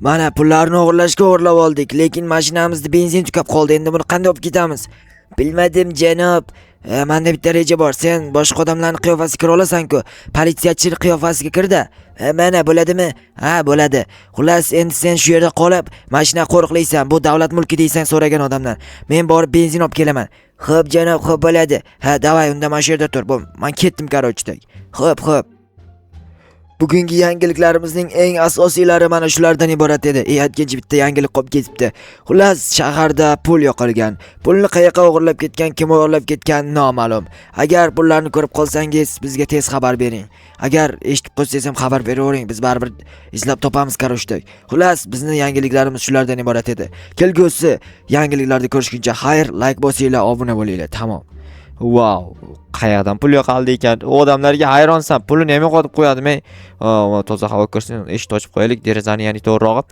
Mana pullarni o'g'irlab oldik, lekin mashinamizda benzin tugab qoldi. Endi buni qanday olib ketamiz? Bilmadim janob. Menda bitta reja bor. Sen boshqa odamlarning qiyofasiga kira olasan-ku. Politsiyachilik qiyofasiga kirda. Mana bo'ladimi? Ha, bo'ladi. Xullas, endi sen shu yerda qolib, mashina qo'riqlaysan. Bu davlat mulki deysan so'ragan odamdan. Men borib benzin olib kelaman. Xo'p janob, xo'p bo'ladi. Ha, davay, unda mana shu yerda tur. Men ketdim garochdan. Xo'p. Bugungi yangiliklarimizning eng asosiylari mana shulardan iborat edi. Aytgancha bitta yangilik qolib ketibdi. Xullas, shaharda pul yo'qolgan. Pulni qayerga o'g'irlab ketgan, kim o'g'irlab ketgan noma'lum. Agar pullarni ko'rib qolsangiz, bizga tez xabar bering. Agar eshitib qolsangiz ham xabar beravering. Biz baribir izlab topamiz qarashdik. Xullas, bizning yangiliklarimiz shulardan iborat edi. Kelgusi yangiliklarda ko'rishguncha xayr, like bosinglar, obuna bo'linglar. Tamom. Wow, qayerdan pul yo'qoldi ekan? U odamlarga hayronsan. Pulni nima qotib qo'yadimi? Toza havo kirsin, eshik ochib qo'yaylik, derazani ya'ni to'g'rirog'i.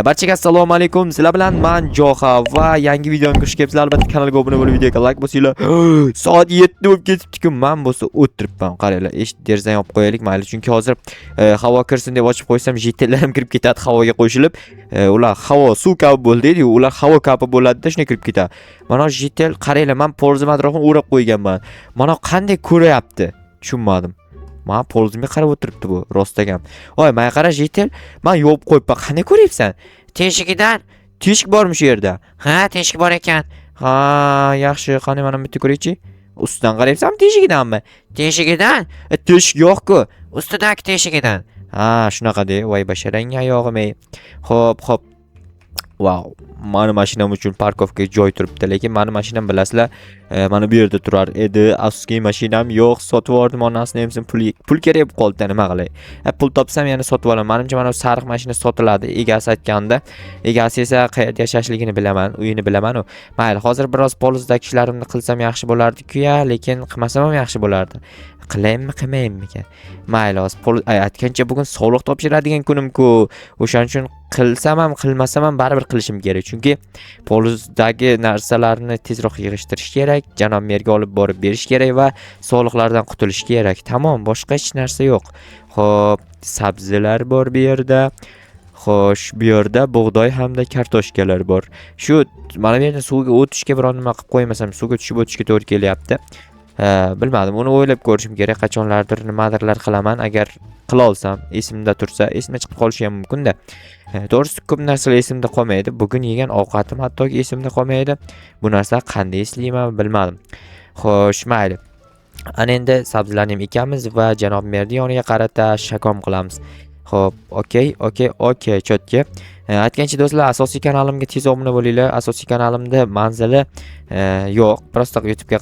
Barchaga assalomu alaykum. Sizlar bilan men Joha va yangi videoga xush kelibsizlar. Albatta kanalga obuna bo'lib, videoga like bosinglar. Soat 7 bo'lib ketibdi-ku, men bo'lsa o'tiribman. Qaranglar, eshik derazani yopib qo'yaylik, mayli, chunki hozir havo kirsin deb ochib qo'ysam, jitellarim kirib ketadi havoga qo'shilib. Ular havo suv kabi bo'ldi-ku, ular havo kabi bo'ladi-da, shunday kirib ketadi. Mana jitel qaranglar, men polzim atrofini o'rab qo'yganman. Mana qanday ko'rayapti? Tushunmadim. Men polzimga qarab o'tiribdi bu, rostagam. Voy, men qara jitel, men yopib qo'yibman. Qanday ko'ryapsan? Teshigidan. Teshik bormi shu yerda? Ha, teshik bor ekan. Ha, yaxshi, qani mana bitta ko'raychi. Ustidan qarayapsanmi, teshigidanmi? Teshigidan? Teshik yo'q-ku. Ustidagi teshigidan. Ha, shunaqa-da. Voy, basharang oyog'im-ey. Xo'p. Wow, mani mashinam uchun parkovga joy turibdi, lekin mani mashinam bilasizlar, mana bu yerda turar edi. Afsuski mashinam yo'q, sotib oldim onasini, hamsin pul kerak bo'lib qoldi, nima qilay? Pul topsam yana sotib olaman. Menimcha mana bu sariq mashina sotiladi, egasi aytganda. Egasi esa qayerda yashashligini bilaman, uyini bilaman u. Mayli, hozir biroz polizdagi ishlarimni qilsam yaxshi bo'lardi-ku-ya, lekin qilmasam ham yaxshi bo'lardi. Qilaymi, qilmaymi ekan? Mayli, hozir aytgancha bugun soliq topshiradigan kunim-ku. O'shaning uchun qilsam ham, qilmasam ham baribir qilishim kerak. Chunki polizdagi narsalarni tezroq yig'ishtirish kerak, janob merga olib borib berish kerak va soliqlardan qutulish kerak. Tamom, boshqa hech narsa yo'q. Xo'p, sabzilar bor bu yerda. Xo'sh, bu yerda bug'doy hamda kartoshkalar bor. Shu mana bu yerda suvga o'tishga biror nima qilib qo'ymasam, suvga tushib o'tishga to'g'ri kelyapti. Bilmadim, uni o'ylab ko'rishim kerak. Qachonlardir nimadirlar qilaman, agar qila olsam, esimda tursa, esimda chiqib qolishi ham mumkin-da. To'g'risi ko'p narsalar esimda qolmaydi. Bugun yegan ovqatim hattoki esimda qolmaydi. Bu narsa qanday eslayman bilmadim. Xo'sh, mayli. Ana endi sabzilarni ham ekamiz va janob merni yoniga qarata shakom qilamiz. Xo'p, okey, chotga. Aytgancha do'stlar, asosiy kanalimga tez obuna bo'linglar. Asosiy kanalimda manzili yo'q. Prosta YouTube'ga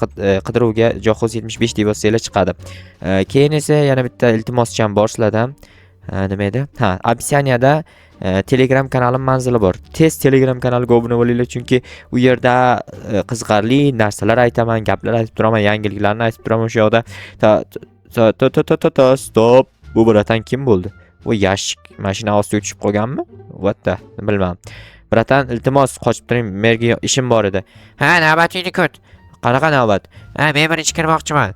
qidiruvga Johoz 75 deb yozsanglar chiqadi. Keyin esa yana bitta iltimoscham bor sizlardan. Nima edi? Ha, opsiyada Telegram kanalim manzili bor. Tez Telegram kanaliga obuna bo'linglar, chunki u yerda qiziqarli narsalar aytaman, gaplar aytib turaman, yangiliklarni aytib turaman o'sha yoqda. Stop. Bu biratan kim bo'ldi? Bu yashik mashina ostiga tushib qolganmi? Vatta, bilmadim. Biratan iltimos, qochib turing, merga ishim bor edi. Ha, navbatingni kut. Qanaqa navbat? Ha, men birinchi kirmoqchiman.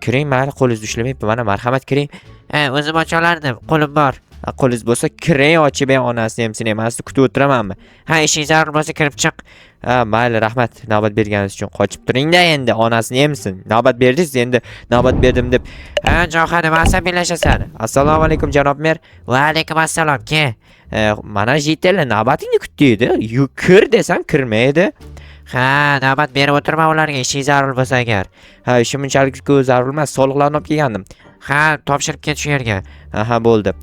Kiring, mayli, qo'lingizni ushlamayapti. Mana marhamat kiring. Ha, o'zim ocha olardim, qo'lim bor. Qo'lingiz bo'lsa kiring, ochib men onasini ham seni emasdi, kutib o'tiramanmi? Ha, ishing zarur bo'lsa kirib chiq. Ha, mayli, rahmat. Navbat berganingiz uchun. Qochib turing-da endi, onasini yemsin. Navbat berdingiz, endi navbat berdim deb. Ha, Joha, nima asabiylashasan? Assalomu alaykum janob mer. Va alaykum assalom, ke. Mana jitella navbatingni kutdi. Kir desam kirmaydi. Ha, navbat berib o'tirma ularga, ishing zarur bo'lsa agar. Ha, ishim unchalik-ku zarur emas, soliqlarni olib kelgandim. Ha, topshirib ket shu yerga. Aha, bo'ldi.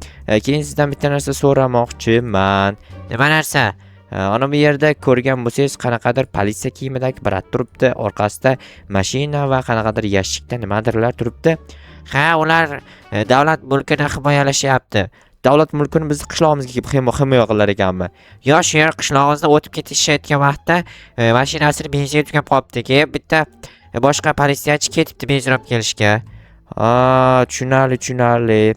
Keyin sizdan bitta narsa so'ramoqchiman. Nima narsa? Ana bu yerda ko'rgan bo'lsangiz, qanaqadir politsiya kiyimidagi brat turibdi, orqasida mashina va qanaqadir yashikda nimadirlar turibdi. Ha, ular davlat mulkini himoyalashyapti. Davlat mulkini bizni qishlog'imizga himoya qilar ekanmi? Yo, shu yer qishlog'imizda o'tib ketishayotgan vaqtda mashinasini benzin tugab qolibdi. Keyin bitta boshqa politsiyachi ketibdi benzin olib kelishga. Tushunarli.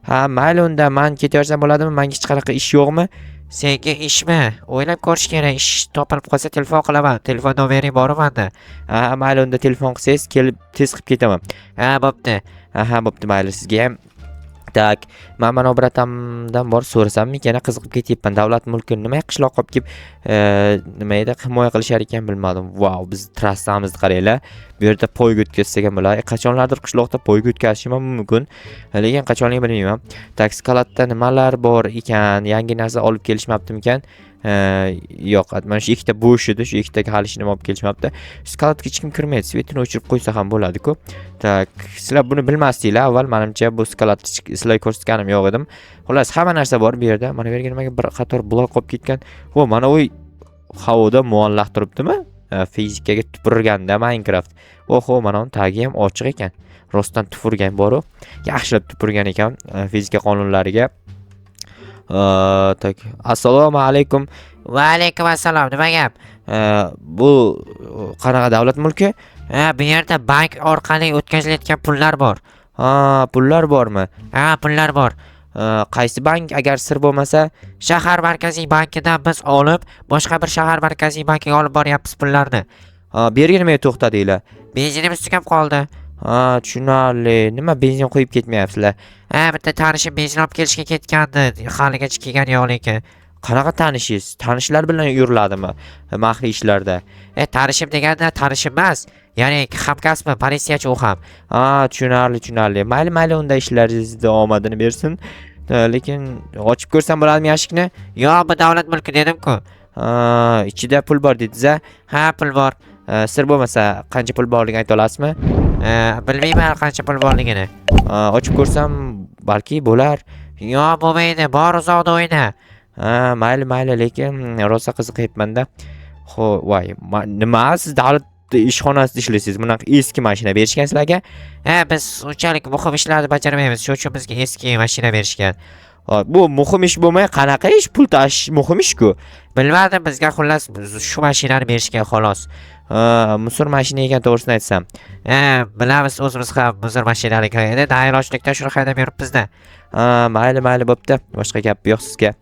Ha, mayli, unda men ketaversam bo'ladimi? Menga hech qanaqa ish yo'qmi? Senga ishmi? O'ylab ko'rish kerak. Ish topilib qolsa telefon qilaman. Telefon nomering bormi menda? Ha, mayli, unda telefon qilsangiz kelib tez qilib ketaman. Ha, bo'pti. Aha, bo'pti, mayli, sizga ham Tak, men mana bratamdan borib so'rasammikan, qiziqib ketyapman. Davlat mulkini nima qishloqqa olib kelib, nima edi, himoya qilishar ekan bilmadim. Wow, biz trassamizni qaranglar. Bu yerda poyga o'tkazsak ham bo'ladi. Qachonlardir qishloqda poyga o'tkazishim ham mumkin. Lekin qachonligini bilmayman. Tak, skalatda nimalar bor ekan, yangi narsa olib kelishmabdimikan? Yo'q, mana shu ikkita bo'sh edi, shu ikkitaga hali hech nima olib kelishmabdi. Skalatga hech kim kirmaydi, svetini o'chirib qo'ysa ham bo'ladi-ku. Tak, sizlar buni bilmasdinglar. Avval menimcha bu skalatni sizlarga ko'rsatganim yo'q edim. Xullas, hamma narsa bor bu yerda. Mana bu yerga nimaga bir qator blok qolib ketgan. Vo, mana u havoda muallaq turibdimi? Fizikaga tupurganda Minecraft. Oho, mana uni tagi ham ochiq ekan. Rostdan tupurgan bor-ku. Yaxshilab tupurgan ekan fizika qonunlariga. Tak, assalomu alaykum. Va alaykum assalom. Nima gap? Bu qanaqa davlat mulki? Bu yerda bank orqali o'tkazilayotgan pullar bor. Pullar bormi? Pullar bor. Qaysi bank agar sir bo'lmasa? Shahar markaziy bankidan biz olib, boshqa bir shahar markaziy bankiga olib boryapmiz pullarni. Bu yerga nimaga to'xtadinglar? Benzinimiz tugab qoldi. Tushunarli. Nima benzin qo'yib ketmayapsizlar? Bitta tanishim benzin olib kelishga ketgandi. Haligacha kelgani yo'q lekin. Qanaqa tanishingiz? Tanishlar bilan yuriladimi maxfiy ishlarda? Tanishim deganda tanishim emas. Ya'ni hamkasbim, politsiyachi u ham. Tushunarli. Mayli, unda ishlaringizda omadini bersin. Lekin ochib ko'rsam bo'ladimi yashikni? Yo'q, bu davlat mulki dedim-ku. Ichida pul bor dedingiz-a? Pul bor. Sir bo'lmasa qancha pul borligini ayta olasizmi? Bilmayman qancha pul borligini. Ochib ko'rsam balki bo'lar. Yo'q, bo'lmaydi. Bor uzoqda o'yna. Mayli, lekin rosa qiziqyapman-da. Xo'p, voy, nima siz davlat ishxonasida ishlaysiz? Bunaqa eski mashina berishgan sizlarga? Biz unchalik muhim ishlarni bajarmaymiz. Shuning uchun bizga eski mashina berishgan. Bu muhim ish bo'lmay, qanaqa ish? Pul tashish muhim ish-ku. Bilmadim, bizga xullas shu mashinani berishgan xolos. Musor mashina ekan, to'g'risini aytsam. Bilamiz, o'zimiz ham musor mashinalik edi. Tayyorlashlikdan shuni haydab yuribmiz-da. Mayli, bo'pti. Boshqa gap yo'q sizga.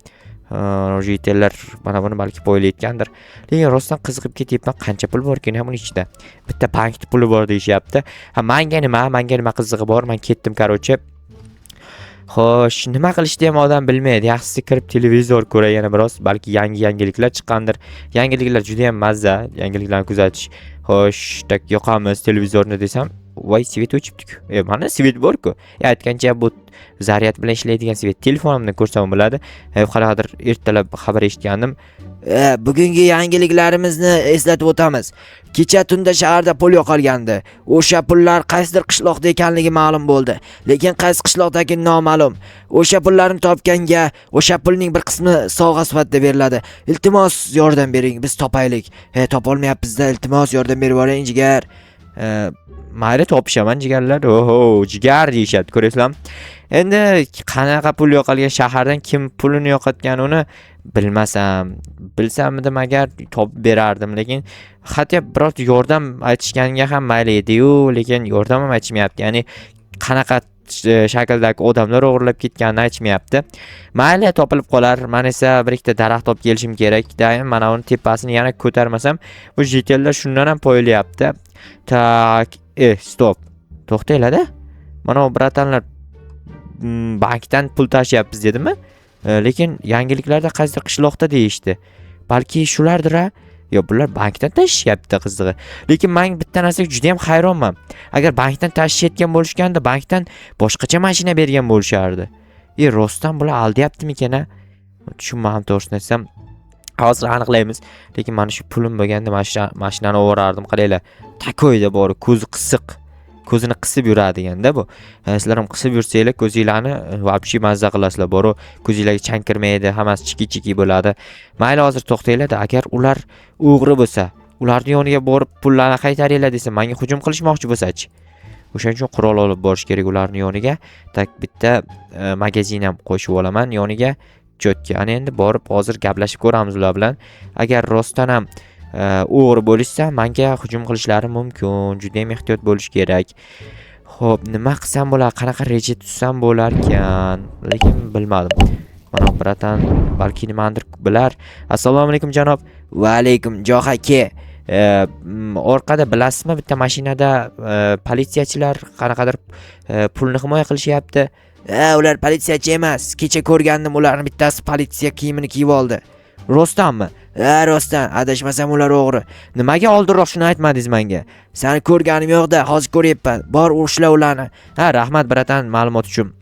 Rojitellar mana buni balki poylayotgandir. Lekin rostdan qiziqib ketyapman, qancha pul bor ekan buning ichida. Bitta bankda puli bor deyishyapti. Menga nima qizig'i bor? Men ketdim, qarochi. Xo'sh, nima qilishni ham odam bilmaydi. Yaxshisi kirib televizor ko'ray yana biroz, balki yangiliklar chiqqandir. Yangiliklar juda ham mazza, yangiliklarni kuzatish. Xo'sh, tak yoqamiz televizorni desam, voy, svet o'chibdi-ku. Mana svet bor-ku. Aytgancha bu zaryad bilan ishlaydigan svet. Telefonimdan ko'rsam bo'ladi. Qanaqadir ertalab xabar eshitgandim. Bugungi yangiliklarimizni eslatib o'tamiz. Kecha tunda shaharda pul yo'qolgandi. O'sha pullar qaysidir qishloqda ekanligi ma'lum bo'ldi. Lekin qaysi qishloqdagi noma'lum. O'sha pullarni topganga o'sha pulning bir qismi sovg'a sifatida beriladi. Iltimos yordam bering, biz topaylik. Topolmayapmiz-da, iltimos yordam berib yuboring, jigar. Mayli, topishaman jigarlar. Oho, jigar deyishyapti, ko'raysizlarmi? Endi qanaqa pul yo'qolgan shahardan kim pulini yo'qotganini bilsam agar topib berardim, lekin hatto biror yordam aytishganga ham mayli edi-yu, lekin yordam ham aytishmayapti. Ya'ni qanaqa shakldagi odamlar o'g'irlab ketganini aytishmayapti. Mayli, topilib qolar. Men esa bir ikkita daraxt olib kelishim kerak-da. Mana uni tepasini yana ko'tarmasam, bu jetellar shundan ham poyilyapti. Tak, stop. To'xtanglar-da. Mana bu bratanlar bankdan pul tashyapmiz dedimi? Lekin yangiliklarda qaysidir qishloqda deyishdi. Balki shulardir-a? Yo, bular bankdan tashyapti qizig'i. Lekin men bitta narsaga juda ham hayronman. Agar bankdan tashiyotgan bo'lishganda, bankdan boshqacha mashina bergan bo'lishardi. Rostdan bular aldayaptimikan-a? Tushunmadim, to'g'risini aytsam. Hozir aniqlaymiz. Lekin mana shu pulim bo'lganda mashinani o'g'irardim. Qaranglar, takoyda bor, ko'zi qisiq. Ko'zini qisib yuradi-ganda bu. Sizlar ham qisib yursanglar, ko'zinglarni vobshe mazza qilasizlar. Bor-u, ko'zinglarga chang kirmaydi, hammasi chiki bo'ladi. Mayli, hozir to'xtanglar-da. Agar ular o'g'ri bo'lsa, ularning yoniga borib pullarni qaytaringlar desa, menga hujum qilishmoqchi bo'lsa-chi? O'shaning uchun qurol olib borish kerak ularning yoniga. Tak, bitta magazin ham qo'shib olaman yoniga. Cho'tka. Ana endi borib hozir gaplashib ko'ramiz ular bilan. Agar rostdan ham o'g'ri bo'lishsa, menga hujum qilishlari mumkin. Juda ham ehtiyot bo'lish kerak. Xo'p, nima qilsam bo'lar? Qanaqa reja tuzsam bo'lar ekan? Lekin bilmadim. Mana bratan balki nimadir bilar. Assalomu alaykum janob. Va alaykum, Jo'x aka. Orqada bilasizmi, bitta mashinada politsiyachilar qanaqadir pulni himoya qilishyapti. Ular politsiyachi emas. Kecha ko'rgandim, ularning bittasi politsiya kiyimini kiyib oldi. Rostdanmi? Rostdan, adashmasam ular o'g'ri. Nimaga oldinroq shuni aytmadingiz menga? Seni ko'rganim yo'q-da, hozir ko'ryapman. Bor, ushla ularni. Ha, rahmat bratan ma'lumot uchun.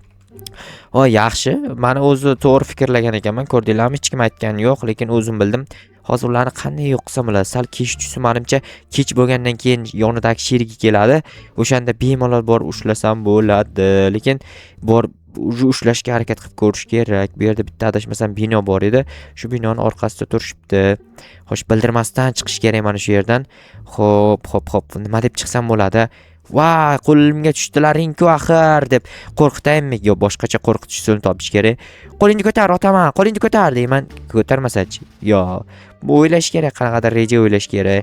Voy, yaxshi. Meni o'zi to'g'ri fikrlagan ekanman. Ko'rdinglarmi? Hech kim aytgani yo'q, lekin o'zim bildim. Hozir ularni qanday yo'q qilsam bo'ladi? Sal kech tushsa, menimcha kech bo'lgandan keyin yonidagi sherigi keladi. O'shanda bemalol bor ushlasam bo'ladi. Lekin bor ushlashga harakat qilib ko'rish kerak. Bu yerda bitta adashmasam bino bor edi. Shu binoning orqasida turishibdi. Xo'sh, bildirmasdan chiqish kerak mana shu yerdan. Xo'p, nima deb chiqsam bo'ladi? Voy, qo'limga tushdilaring-ku axir deb qo'rqitaymi yo boshqacha qo'rqitish usulini topish kerak. Qo'lingni ko'tar, otaman, qo'lingni ko'tar deyman. Ko'tarmasachi? Yo, bu o'ylash kerak, qanaqadir reja o'ylash kerak.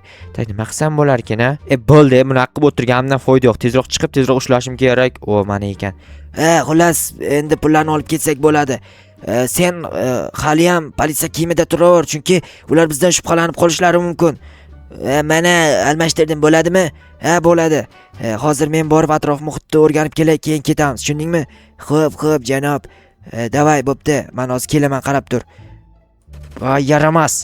Nima qilsam bo'lar ekan-a? Bo'ldi, buni qilib o'tirganimdan foyda yo'q. Tezroq chiqib, tezroq ushlashim kerak. O, mana ekan. Xullas, endi pullarni olib ketsak bo'ladi. Sen hali ham politsiya kiyimida turaver, chunki ular bizdan shubhalanib qolishlari mumkin. Mana almashtirdim, bo'ladimi? Bo'ladi. Hozir men borib atrof muhitni o'rganib kelay, keyin ketamiz, tushundingmi? Xo'p, janob. Davay, bo'pti. Men hozir kelaman, qarab tur. Yaramas.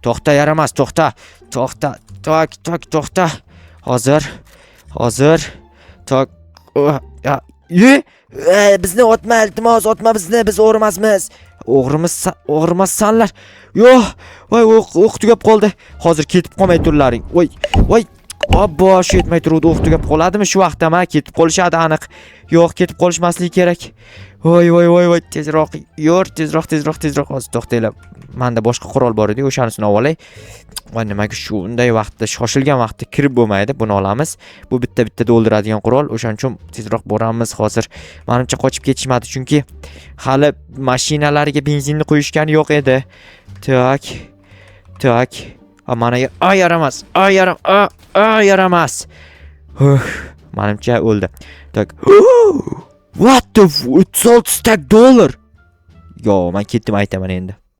To'xta, yaramas, to'xta. Hozir. Bizni otma, iltimos, otma bizni, biz o'g'rimasmiz. O'g'rimassanlar. Yo'q, voy, o'q tugab qoldi. Hozir ketib qolmay turlaring. Voy. Obbo, shu yetmay turuvdi, o'q tugab qoladimi shu vaqtda? Ketib qolishadi aniq. Yo'q, ketib qolishmasligi kerak. Voy, tezroq yur, tezroq. Hozir to'xtanglar. Menda boshqa qurol bor edi, o'shanisini olay. Voy, nimaga shunday vaqtda, shoshilgan vaqtda kirib bo'lmaydi, buni olamiz. Bu bitta o'ldiradigan qurol, o'shaning uchun tezroq boramiz hozir. Menimcha qochib ketishmadi, chunki hali mashinalariga benzinni qo'yishgani yo'q edi. Tak. Mana yaramas. Menimcha o'ldi. Tak. What the $36 Yo, men ketdim aytaman endi.